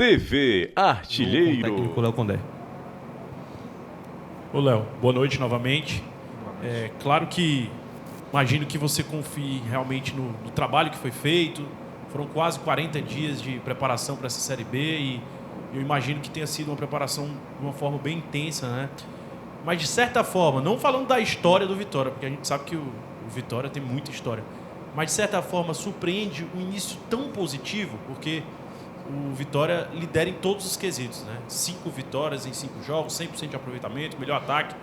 TV Artilheiro. Técnico Léo Condé. Ô Léo, boa noite novamente. Claro que imagino que você confie realmente no trabalho que foi feito. Foram quase 40 dias de preparação para essa Série B e eu imagino que tenha sido uma preparação de uma forma bem intensa, né? Mas de certa forma, não falando da história do Vitória, porque a gente sabe que o Vitória tem muita história, mas de certa forma surpreende um início tão positivo, porque o Vitória lidera em todos os quesitos, né? 5 vitórias em 5 jogos, 100% de aproveitamento, melhor ataque,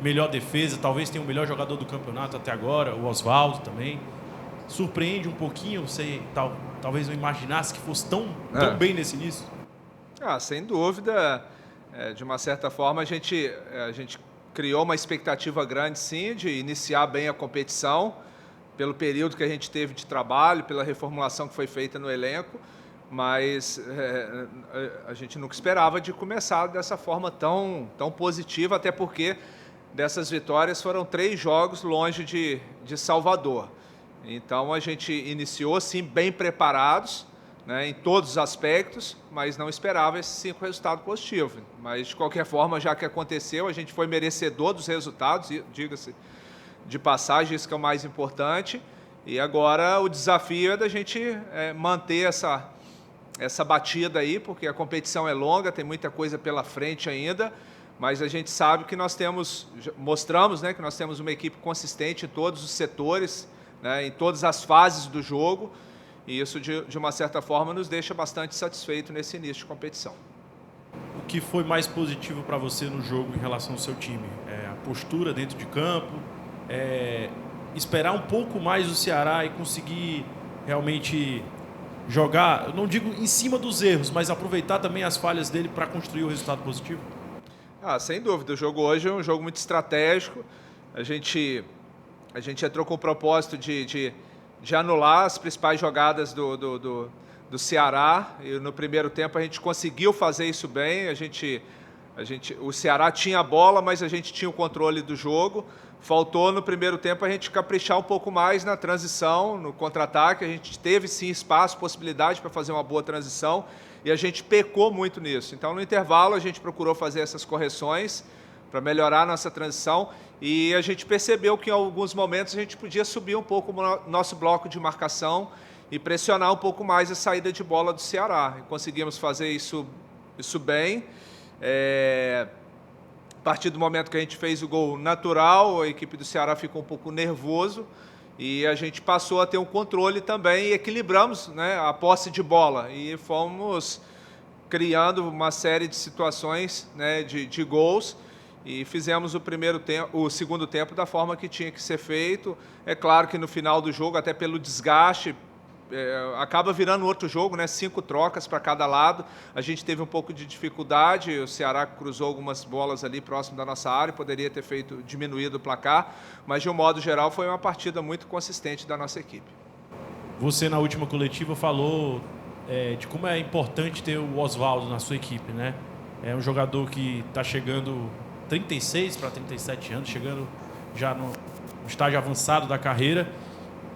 melhor defesa, talvez tenha o melhor jogador do campeonato até agora, o Oswaldo também. Surpreende um pouquinho, você talvez não imaginasse que fosse tão bem nesse início? Sem dúvida, de uma certa forma a gente criou uma expectativa grande sim de iniciar bem a competição, pelo período que a gente teve de trabalho, pela reformulação que foi feita no elenco, mas a gente nunca esperava de começar dessa forma tão positiva, até porque dessas vitórias foram 3 jogos longe de Salvador. Então a gente iniciou sim bem preparados, né, em todos os aspectos, mas não esperava esse 5 resultado positivo. Mas de qualquer forma, já que aconteceu, a gente foi merecedor dos resultados, diga-se de passagem, isso que é o mais importante. E agora o desafio é da gente manter essa batida aí, porque a competição é longa, tem muita coisa pela frente ainda, mas a gente sabe que mostramos, né, que nós temos uma equipe consistente em todos os setores, né, em todas as fases do jogo, e isso, de uma certa forma, nos deixa bastante satisfeito nesse início de competição. O que foi mais positivo para você no jogo em relação ao seu time? A postura dentro de campo, esperar um pouco mais o Ceará e conseguir realmente jogar, eu não digo em cima dos erros, mas aproveitar também as falhas dele para construir o resultado positivo? Sem dúvida, o jogo hoje é um jogo muito estratégico. A gente entrou com o propósito de anular as principais jogadas do Ceará, e no primeiro tempo a gente conseguiu fazer isso bem. O Ceará tinha a bola, mas a gente tinha o controle do jogo. Faltou no primeiro tempo a gente caprichar um pouco mais na transição, no contra-ataque. A gente teve sim espaço, possibilidade para fazer uma boa transição, e a gente pecou muito nisso. Então no intervalo a gente procurou fazer essas correções para melhorar a nossa transição, e a gente percebeu que em alguns momentos a gente podia subir um pouco o nosso bloco de marcação e pressionar um pouco mais a saída de bola do Ceará. E conseguimos fazer isso bem. A partir do momento que a gente fez o gol natural, a equipe do Ceará ficou um pouco nervoso e a gente passou a ter um controle também e equilibramos, né, a posse de bola e fomos criando uma série de situações, né, de gols, e fizemos o segundo tempo da forma que tinha que ser feito. É claro que no final do jogo, até pelo desgaste, acaba virando outro jogo, né? 5 trocas para cada lado. A gente teve um pouco de dificuldade, o Ceará cruzou algumas bolas ali próximo da nossa área, poderia ter diminuído o placar, mas de um modo geral foi uma partida muito consistente da nossa equipe. Você na última coletiva falou de como é importante ter o Oswaldo na sua equipe, né? É um jogador que está chegando 36 para 37 anos, chegando já no estágio avançado da carreira,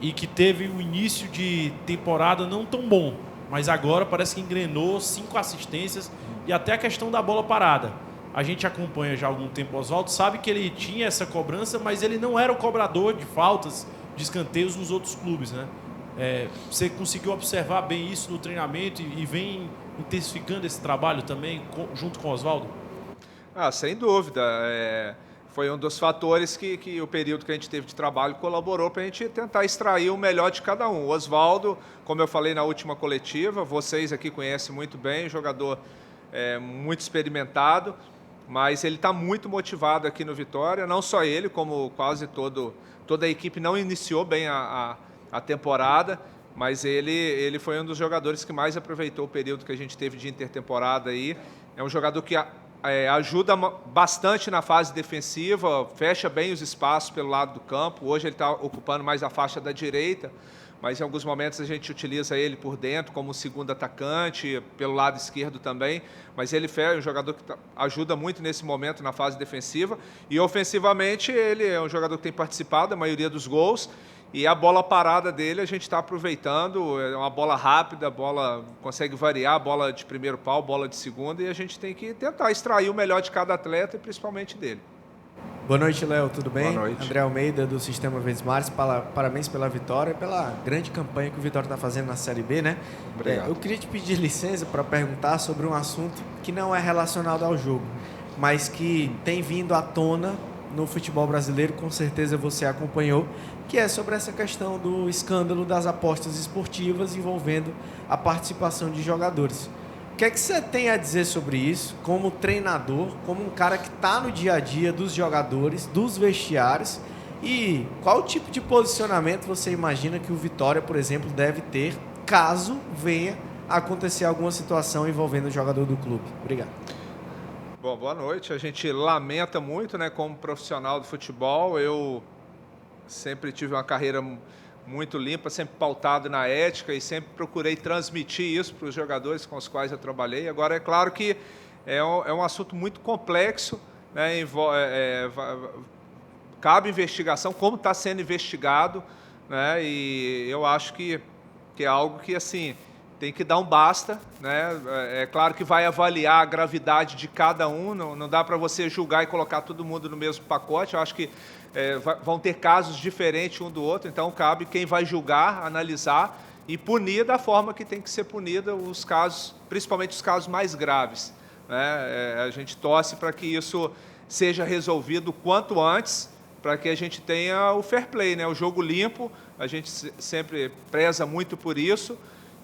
e que teve um início de temporada não tão bom, mas agora parece que engrenou 5 assistências e até a questão da bola parada. A gente acompanha já há algum tempo o Oswaldo, sabe que ele tinha essa cobrança, mas ele não era o cobrador de faltas, de escanteios nos outros clubes, né? Você conseguiu observar bem isso no treinamento e vem intensificando esse trabalho também junto com o Oswaldo? Sem dúvida. Foi um dos fatores que o período que a gente teve de trabalho colaborou para a gente tentar extrair o melhor de cada um. O Oswaldo, como eu falei na última coletiva, vocês aqui conhecem muito bem, jogador muito experimentado, mas ele está muito motivado aqui no Vitória, não só ele, como quase toda a equipe não iniciou bem a temporada, mas ele foi um dos jogadores que mais aproveitou o período que a gente teve de intertemporada aí. É um jogador que ajuda bastante na fase defensiva, fecha bem os espaços pelo lado do campo. Hoje ele está ocupando mais a faixa da direita, mas em alguns momentos a gente utiliza ele por dentro como segundo atacante, pelo lado esquerdo também, mas ele é um jogador que ajuda muito nesse momento na fase defensiva, e ofensivamente ele é um jogador que tem participado da maioria dos gols, E a bola parada dele a gente está aproveitando, é uma bola rápida, a bola consegue variar, bola de primeiro pau, bola de segunda, e a gente tem que tentar extrair o melhor de cada atleta e principalmente dele. Boa noite, Léo, tudo bem? Boa noite. André Almeida, do Sistema Verdes Mares, parabéns pela vitória e pela grande campanha que o Vitória está fazendo na Série B, né? Obrigado. Eu queria te pedir licença para perguntar sobre um assunto que não é relacionado ao jogo, mas que tem vindo à tona no futebol brasileiro, com certeza você acompanhou, que é sobre essa questão do escândalo das apostas esportivas envolvendo a participação de jogadores. O que é que você tem a dizer sobre isso, como treinador, como um cara que está no dia a dia dos jogadores, dos vestiários, e qual tipo de posicionamento você imagina que o Vitória, por exemplo, deve ter caso venha a acontecer alguma situação envolvendo o jogador do clube? Obrigado. Bom, boa noite. A gente lamenta muito, né, como profissional do futebol. Eu sempre tive uma carreira muito limpa, sempre pautado na ética e sempre procurei transmitir isso para os jogadores com os quais eu trabalhei. Agora, é claro que é um assunto muito complexo, né, cabe investigação, como está sendo investigado, né, e eu acho que é algo que, assim, tem que dar um basta, né? É claro que vai avaliar a gravidade de cada um, não dá para você julgar e colocar todo mundo no mesmo pacote. Eu acho que vão ter casos diferentes um do outro, então cabe quem vai julgar, analisar e punir da forma que tem que ser punida os casos, principalmente os casos mais graves, né? A gente torce para que isso seja resolvido o quanto antes, para que a gente tenha o fair play, né? O jogo limpo, a gente sempre preza muito por isso.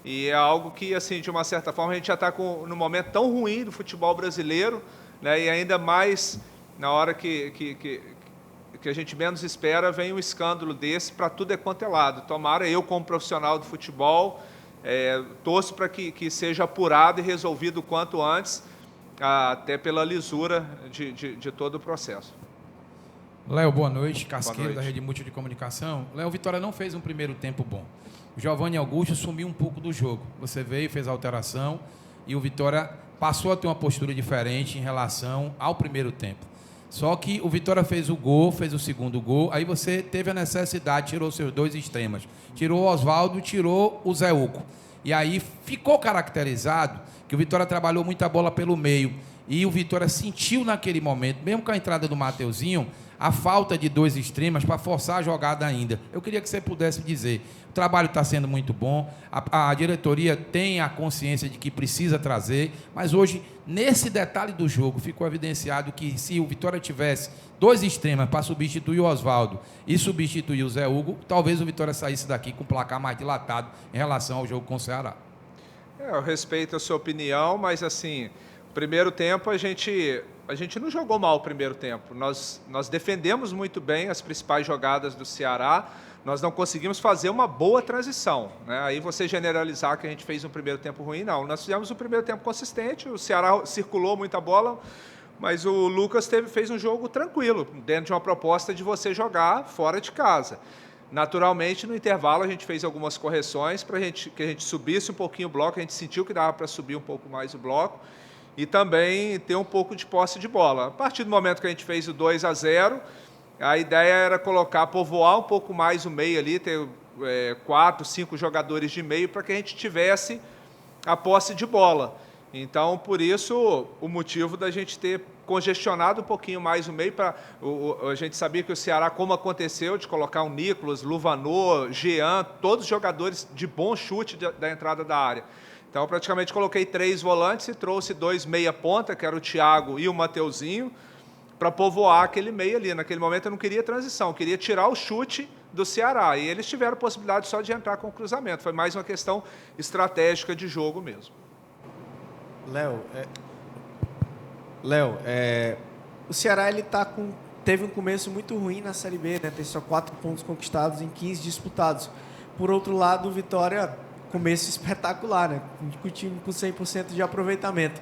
E é algo que, assim, de uma certa forma, a gente já está num momento tão ruim do futebol brasileiro, né? E ainda mais na hora que a gente menos espera, vem um escândalo desse para tudo quanto é lado. Tomara, eu como profissional do futebol, torço para que seja apurado e resolvido o quanto antes, até pela lisura de todo o processo. Léo, boa noite. Casqueiro, boa noite. Da Rede Mútua de Comunicação. Léo, Vitória não fez um primeiro tempo bom. O Giovanni Augusto sumiu um pouco do jogo. Você veio, fez a alteração e o Vitória passou a ter uma postura diferente em relação ao primeiro tempo. Só que o Vitória fez o gol, fez o segundo gol, aí você teve a necessidade, tirou seus dois extremas. Tirou o Oswaldo, tirou o Zé Uco. E aí ficou caracterizado que o Vitória trabalhou muita bola pelo meio. E o Vitória sentiu naquele momento, mesmo com a entrada do Mateuzinho, a falta de dois extremas para forçar a jogada ainda. Eu queria que você pudesse dizer, o trabalho está sendo muito bom, a diretoria tem a consciência de que precisa trazer, mas hoje, nesse detalhe do jogo, ficou evidenciado que se o Vitória tivesse dois extremas para substituir o Oswaldo e substituir o Zé Hugo, talvez o Vitória saísse daqui com um placar mais dilatado em relação ao jogo com o Ceará. Eu respeito a sua opinião, mas, assim, primeiro tempo a gente não jogou mal o primeiro tempo. Nós defendemos muito bem as principais jogadas do Ceará, nós não conseguimos fazer uma boa transição, né? Aí você generalizar que a gente fez um primeiro tempo ruim, não. Nós fizemos um primeiro tempo consistente, o Ceará circulou muita bola, mas o Lucas fez um jogo tranquilo, dentro de uma proposta de você jogar fora de casa. Naturalmente, no intervalo, a gente fez algumas correções para que a gente subisse um pouquinho o bloco, a gente sentiu que dava para subir um pouco mais o bloco, e também ter um pouco de posse de bola. A partir do momento que a gente fez o 2-0, a ideia era povoar um pouco mais o meio ali, ter 4, 5 jogadores de meio para que a gente tivesse a posse de bola. Então, por isso, o motivo da gente ter congestionado um pouquinho mais o meio. A gente sabia que o Ceará, como aconteceu, de colocar o Nicolas, Luvanor, Jean, todos jogadores de bom chute da entrada da área. Então, eu praticamente coloquei 3 volantes e trouxe 2 meia-ponta, que era o Thiago e o Mateuzinho, para povoar aquele meio ali. Naquele momento eu não queria transição, eu queria tirar o chute do Ceará. E eles tiveram possibilidade só de entrar com o cruzamento. Foi mais uma questão estratégica de jogo mesmo. Léo, o Ceará teve um começo muito ruim na Série B, né? Tem só 4 pontos conquistados em 15 disputados. Por outro lado, o Vitória, começo espetacular, né? Com o time com 100% de aproveitamento.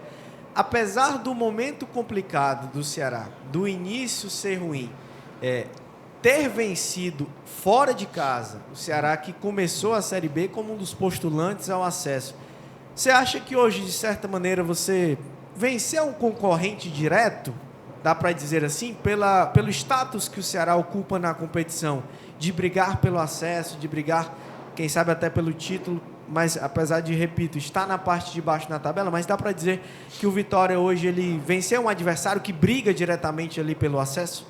Apesar do momento complicado do Ceará, do início ser ruim, ter vencido fora de casa, o Ceará que começou a Série B como um dos postulantes ao acesso, você acha que hoje, de certa maneira, você venceu um concorrente direto dá para dizer assim, pelo status que o Ceará ocupa na competição, de brigar pelo acesso, de brigar, quem sabe até pelo título, mas apesar de, repito, estar na parte de baixo na tabela, mas dá para dizer que o Vitória hoje ele venceu um adversário que briga diretamente ali pelo acesso?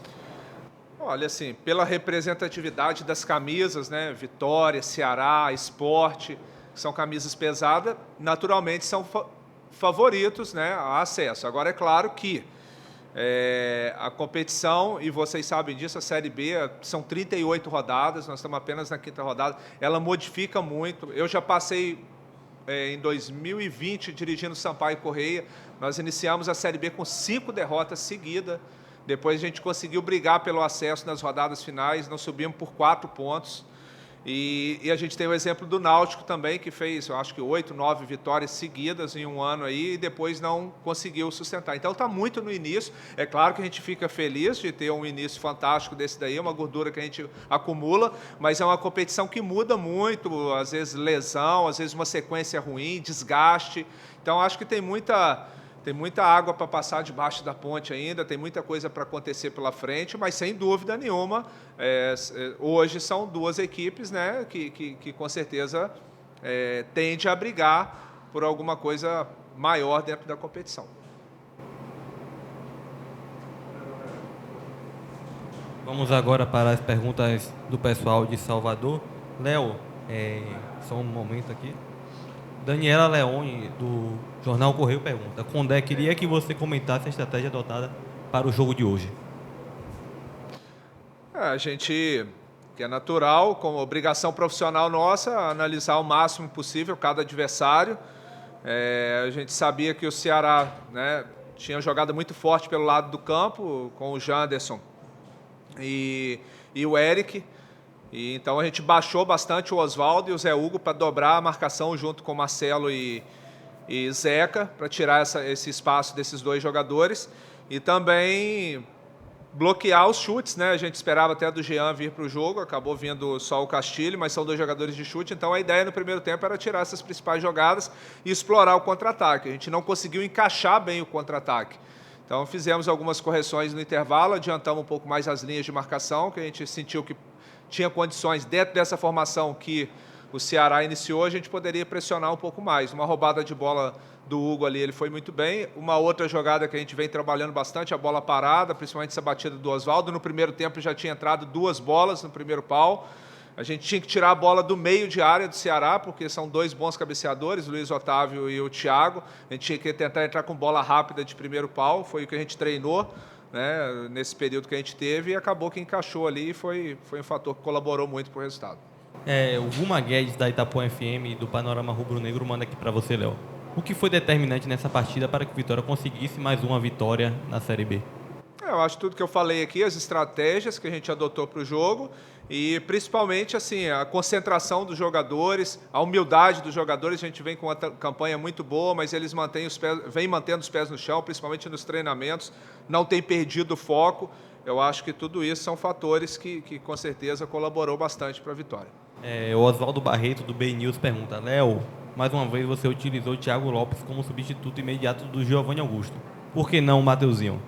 Olha, assim, pela representatividade das camisas, né? Vitória, Ceará, Sport, que são camisas pesadas, naturalmente são favoritos, né, a acesso. Agora, é claro que a competição, e vocês sabem disso, a Série B são 38 rodadas, nós estamos apenas na 5ª rodada, ela modifica muito. Eu já passei em 2020 dirigindo Sampaio Correia, nós iniciamos a Série B com 5 derrotas seguidas, depois a gente conseguiu brigar pelo acesso nas rodadas finais, nós subimos por 4 pontos, e a gente tem o exemplo do Náutico também, que fez, eu acho que 8, 9 vitórias seguidas em um ano aí, e depois não conseguiu sustentar. Então está muito no início. É claro que a gente fica feliz de ter um início fantástico desse daí, uma gordura que a gente acumula, mas é uma competição que muda muito, às vezes lesão, às vezes uma sequência ruim, desgaste. Então acho que tem muita água para passar debaixo da ponte ainda, tem muita coisa para acontecer pela frente, mas sem dúvida nenhuma, hoje são 2 equipes, né, que com certeza tende a brigar por alguma coisa maior dentro da competição. Vamos agora para as perguntas do pessoal de Salvador. Léo, só um momento aqui. Daniela Leone, do Jornal Correio, pergunta: Condé, queria que você comentasse a estratégia adotada para o jogo de hoje. A gente, que é natural, como obrigação profissional nossa, analisar o máximo possível cada adversário. A gente sabia que o Ceará, né, tinha jogado muito forte pelo lado do campo, com o Janderson e o Eric. E então a gente baixou bastante o Oswaldo e o Zé Hugo para dobrar a marcação junto com o Marcelo e Zeca, para tirar esse espaço desses 2 jogadores. E também bloquear os chutes, né? A gente esperava até do Jean vir para o jogo, acabou vindo só o Castilho, mas são 2 jogadores de chute. Então a ideia no primeiro tempo era tirar essas principais jogadas e explorar o contra-ataque. A gente não conseguiu encaixar bem o contra-ataque. Então fizemos algumas correções no intervalo, adiantamos um pouco mais as linhas de marcação, que a gente sentiu que tinha condições, dentro dessa formação que o Ceará iniciou, a gente poderia pressionar um pouco mais. Uma roubada de bola do Hugo ali, ele foi muito bem. Uma outra jogada que a gente vem trabalhando bastante, a bola parada, principalmente essa batida do Oswaldo. No primeiro tempo já tinha entrado 2 bolas no primeiro pau. A gente tinha que tirar a bola do meio de área do Ceará, porque são 2 bons cabeceadores, o Luiz Otávio e o Thiago. A gente tinha que tentar entrar com bola rápida de primeiro pau, foi o que a gente treinou, né, nesse período que a gente teve, e acabou que encaixou ali e foi um fator que colaborou muito para o resultado. O Guma Guedes, da Itapuã FM, do Panorama Rubro Negro, manda aqui para você, Léo. O que foi determinante nessa partida para que o Vitória conseguisse mais uma vitória na Série B? Eu acho tudo que eu falei aqui, as estratégias que a gente adotou para o jogo e principalmente assim, a concentração dos jogadores, a humildade dos jogadores. A gente vem com uma campanha muito boa, mas eles vêm mantendo os pés no chão, principalmente nos treinamentos, não tem perdido o foco. Eu acho que tudo isso são fatores que com certeza colaborou bastante para a vitória. O Oswaldo Barreto, do Bay News, pergunta: Léo, mais uma vez você utilizou o Thiago Lopes como substituto imediato do Giovanni Augusto. Por que não o Mateuzinho?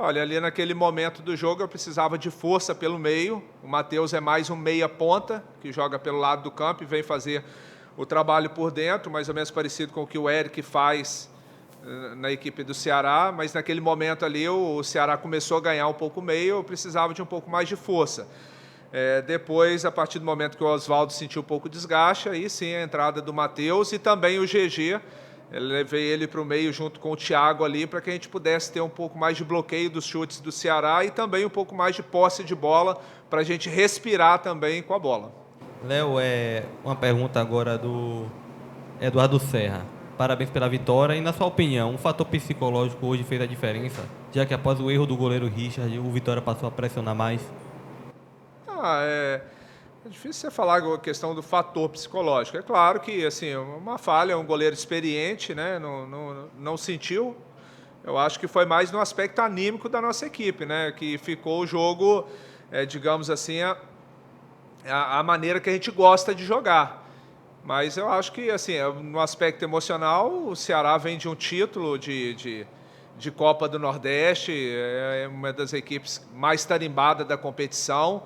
Olha, ali naquele momento do jogo eu precisava de força pelo meio. O Matheus é mais um meia-ponta, que joga pelo lado do campo e vem fazer o trabalho por dentro, mais ou menos parecido com o que o Eric faz na equipe do Ceará. Mas naquele momento ali o Ceará começou a ganhar um pouco o meio, eu precisava de um pouco mais de força. Depois, a partir do momento que o Oswaldo sentiu um pouco de desgaste, aí sim a entrada do Matheus e também o GG. Eu levei ele para o meio junto com o Thiago ali para que a gente pudesse ter um pouco mais de bloqueio dos chutes do Ceará e também um pouco mais de posse de bola para a gente respirar também com a bola. Léo, uma pergunta agora do Eduardo Serra. Parabéns pela vitória e, na sua opinião, um fator psicológico hoje fez a diferença, já que após o erro do goleiro Richard, o Vitória passou a pressionar mais? É difícil você falar a questão do fator psicológico. É claro que assim, uma falha, um goleiro experiente, né, não sentiu. Eu acho que foi mais no aspecto anímico da nossa equipe, né, que ficou o jogo, digamos assim, a maneira que a gente gosta de jogar. Mas eu acho que assim, no aspecto emocional, o Ceará vem de um título de de Copa do Nordeste, é uma das equipes mais tarimbadas da competição.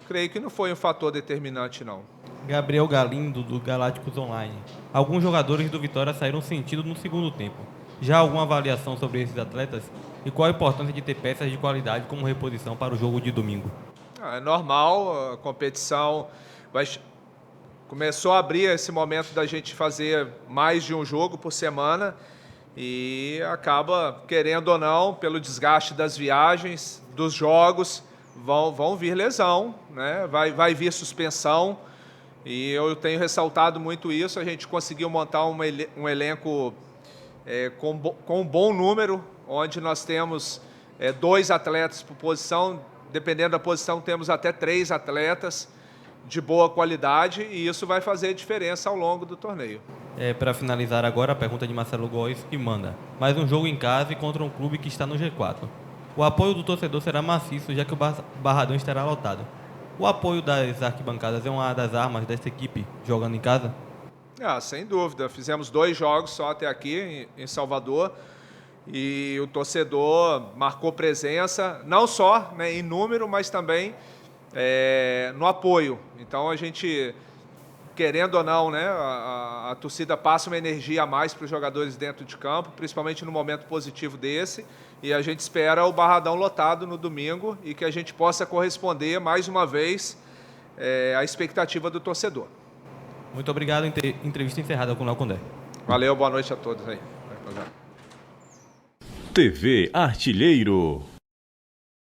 Creio que não foi um fator determinante, não. Gabriel Galindo, do Galácticos Online. Alguns jogadores do Vitória saíram sentidos no segundo tempo. Já há alguma avaliação sobre esses atletas? E qual a importância de ter peças de qualidade como reposição para o jogo de domingo? É normal, a competição começou a abrir esse momento da gente fazer mais de um jogo por semana e acaba, querendo ou não, pelo desgaste das viagens, dos jogos, vão vir lesão, né? Vai vir suspensão. E eu tenho ressaltado muito isso. A gente conseguiu montar um elenco com um bom número, onde nós temos 2 atletas por posição, dependendo da posição temos até 3 atletas de boa qualidade, e isso vai fazer diferença ao longo do torneio. Para finalizar agora, a pergunta de Marcelo Góes, que manda: mais um jogo em casa e contra um clube que está no G4. O apoio do torcedor será maciço, já que o Barradão estará lotado. O apoio das arquibancadas é uma das armas desta equipe jogando em casa? Sem dúvida. Fizemos 2 jogos só até aqui em Salvador e o torcedor marcou presença, não só, né, em número, mas também no apoio. Então a gente, querendo ou não, né, a torcida passa uma energia a mais para os jogadores dentro de campo, principalmente no momento positivo desse, e a gente espera o Barradão lotado no domingo e que a gente possa corresponder mais uma vez à expectativa do torcedor. Muito obrigado. Entrevista encerrada com o Léo Condé. Valeu, boa noite a todos aí. TV Artilheiro.